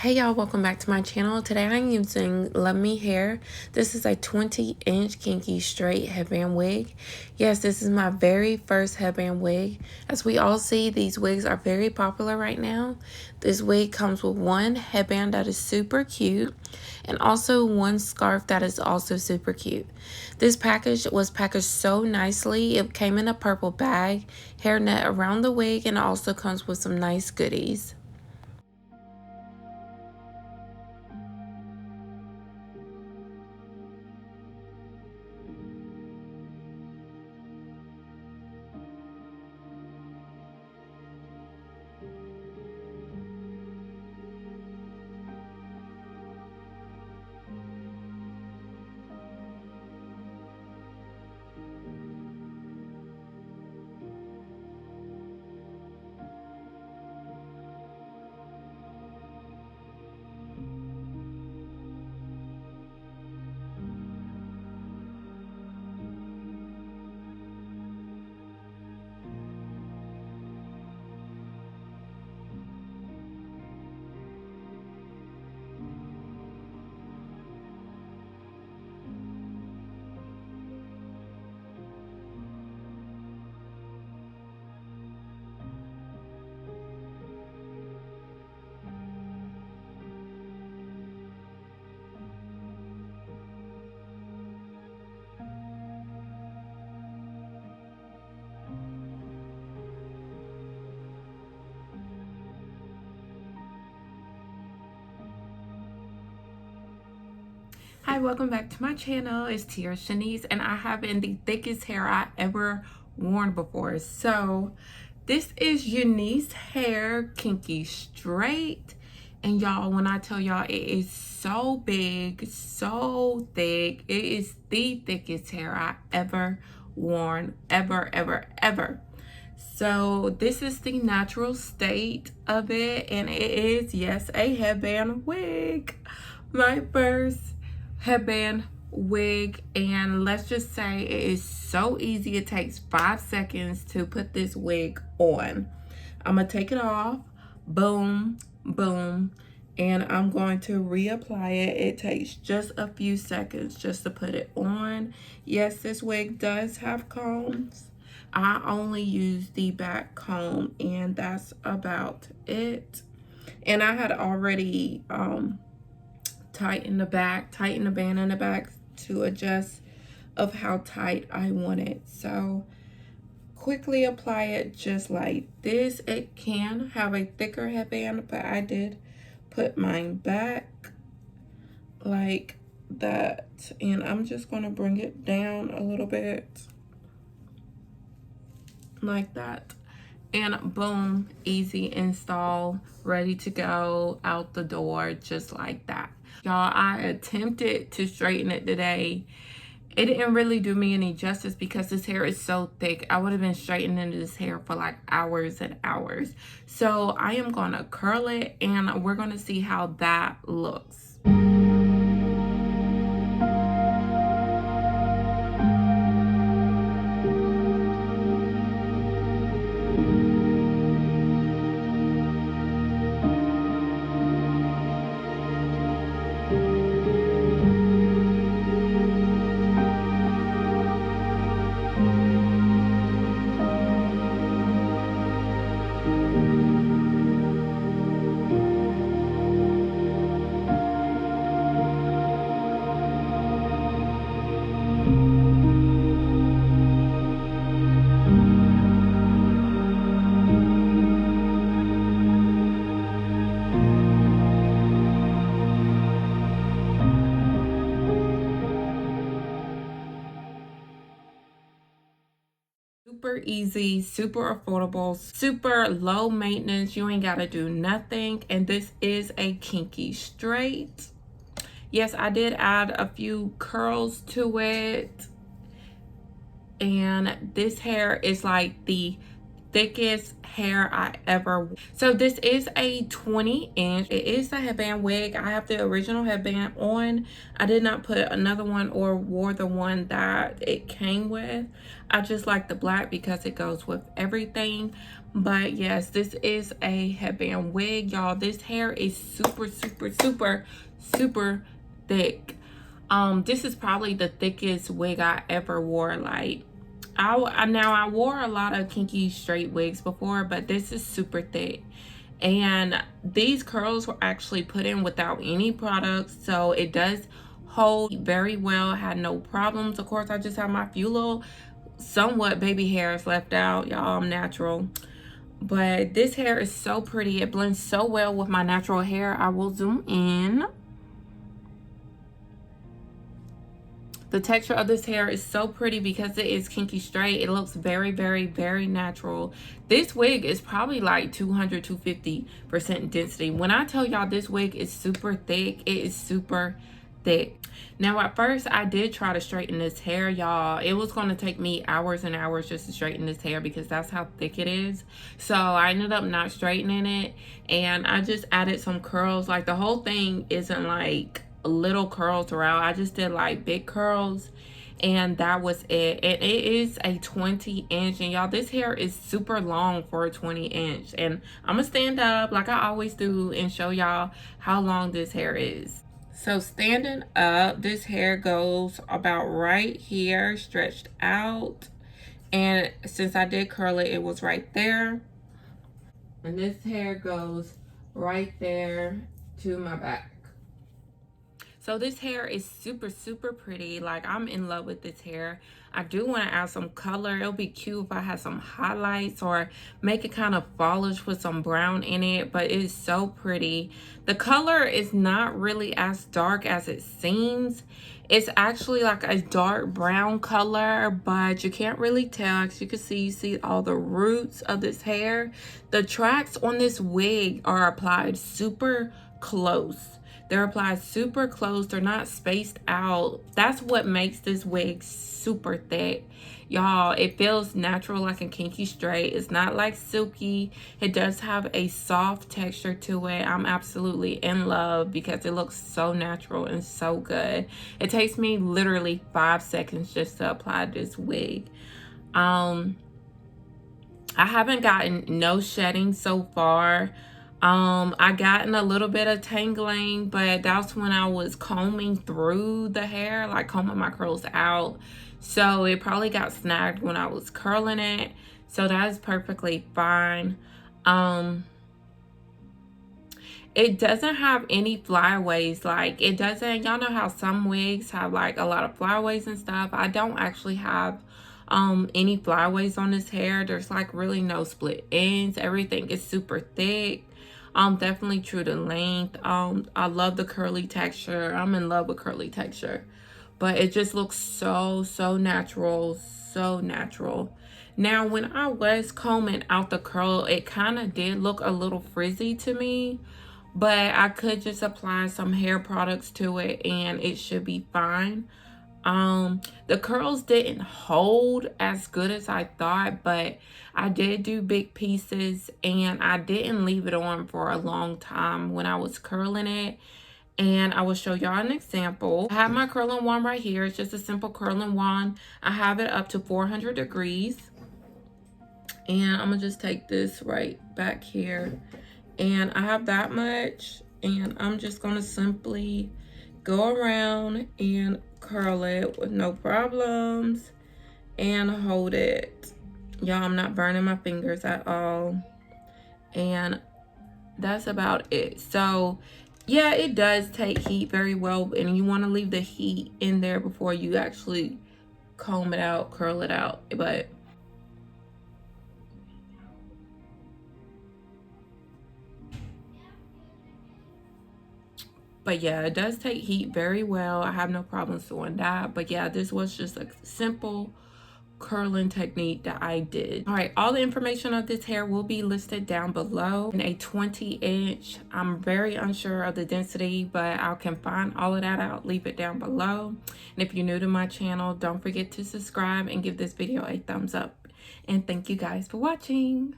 Hey y'all, welcome back to my channel. Today I'm using LUVME hair. This is a 20-inch kinky straight headband wig. Yes, this is my very first headband wig. As we all see, these wigs are very popular right now. This wig comes with one headband that is super cute and also one scarf that is also super cute. This package was packaged so nicely. It came in a purple bag, hairnet around the wig, and it also comes with some nice goodies. Hi, welcome back to my channel. It's Tia Shanice, and I have in the thickest hair I ever worn before. So this is Eunice's hair, kinky straight. And y'all, when I tell y'all, it is so big, so thick. It is the thickest hair I ever worn, ever. So this is the natural state of it, and it is, yes, a headband wig. My first headband wig, and let's just say it is so easy. It takes 5 seconds to put this wig on. I'm gonna take it off, boom, boom, and I'm going to reapply it. It takes just a few seconds just to put it on. Yes, this wig does have combs. I only use the back comb, and that's about it. And I had already tighten the band in the back to adjust of how tight I want it. So quickly apply it just like this. It can have a thicker headband, but I did put mine back like that, and I'm just going to bring it down a little bit like that. And boom, easy install, ready to go out the door just like that. Y'all, I attempted to straighten it today. It didn't really do me any justice because this hair is so thick. I would have been straightening this hair for like hours and hours. So I am gonna curl it, and we're gonna see how that looks. Super easy, super affordable, super low maintenance. You ain't gotta do nothing. And this is a kinky straight. Yes, I did add a few curls to it. And this hair is like the thickest hair I ever. So this is a 20-inch. It is a headband wig. I have the original headband on. I did not put another one or wore the one that it came with. I just like the black because it goes with everything. But yes, this is a headband wig, y'all. This hair is super, super, super, super thick. This is probably the thickest wig I ever wore. Like, I wore a lot of kinky straight wigs before, but this is super thick. And these curls were actually put in without any products, so it does hold very well. I had no problems. Of course, I just have my few little somewhat baby hairs left out, y'all. I'm natural, but this hair is so pretty. It blends so well with my natural hair. I will zoom in. The texture of this hair is so pretty because it is kinky straight. It looks very, very, very natural. This wig is probably like 200-250% density. When I tell y'all this wig is super thick, it is super thick. Now, at first, I did try to straighten this hair, y'all. It was going to take me hours and hours just to straighten this hair because that's how thick it is. So I ended up not straightening it, and I just added some curls. Like, the whole thing isn't like little curls throughout. I just did like big curls, and that was it. And it is a 20-inch, and y'all, this hair is super long for a 20-inch. And I'm gonna stand up like I always do and show y'all how long this hair is. So standing up, this hair goes about right here, stretched out, and since I did curl it, it was right there. And this hair goes right there to my back. So this hair is super, super pretty. Like, I'm in love with this hair. I do want to add some color. It'll be cute if I had some highlights or make it kind of fallish with some brown in it, but it is so pretty. The color is not really as dark as it seems. It's actually like a dark brown color, but you can't really tell. As you can see, you see all the roots of this hair. The tracks on this wig are applied super close. They're applied super close. They're not spaced out. That's what makes this wig super thick. Y'all, it feels natural like a kinky straight. It's not like silky. It does have a soft texture to it. I'm absolutely in love because it looks so natural and so good. It takes me literally 5 seconds just to apply this wig. I haven't gotten no shedding so far. I gotten a little bit of tangling, but that's when I was combing through the hair, like combing my curls out. So it probably got snagged when I was curling it. So that is perfectly fine. It doesn't have any flyaways. Like, it doesn't, y'all know how some wigs have like a lot of flyaways and stuff. I don't actually have any flyaways on this hair. There's like really no split ends. Everything is super thick. Definitely true to length. I love the curly texture. I'm in love with curly texture, but it just looks so natural, so natural. Now, when I was combing out the curl, it kind of did look a little frizzy to me, but I could just apply some hair products to it and it should be fine. The curls didn't hold as good as I thought, but I did do big pieces and I didn't leave it on for a long time when I was curling it. And I will show y'all an example. I have my curling wand right here. It's just a simple curling wand. I have it up to 400 degrees. And I'm gonna just take this right back here. And I have that much. And I'm just gonna simply go around and curl it with no problems and hold it. Y'all, I'm not burning my fingers at all. And that's about it. So yeah, it does take heat very well, and you want to leave the heat in there before you actually comb it out, curl it out. But yeah, it does take heat very well. I have no problems doing that. But yeah, this was just a simple curling technique that I did. All right, all the information of this hair will be listed down below. In a 20-inch, I'm very unsure of the density, but I can find all of that out, leave it down below. And if you're new to my channel, don't forget to subscribe and give this video a thumbs up. And thank you guys for watching.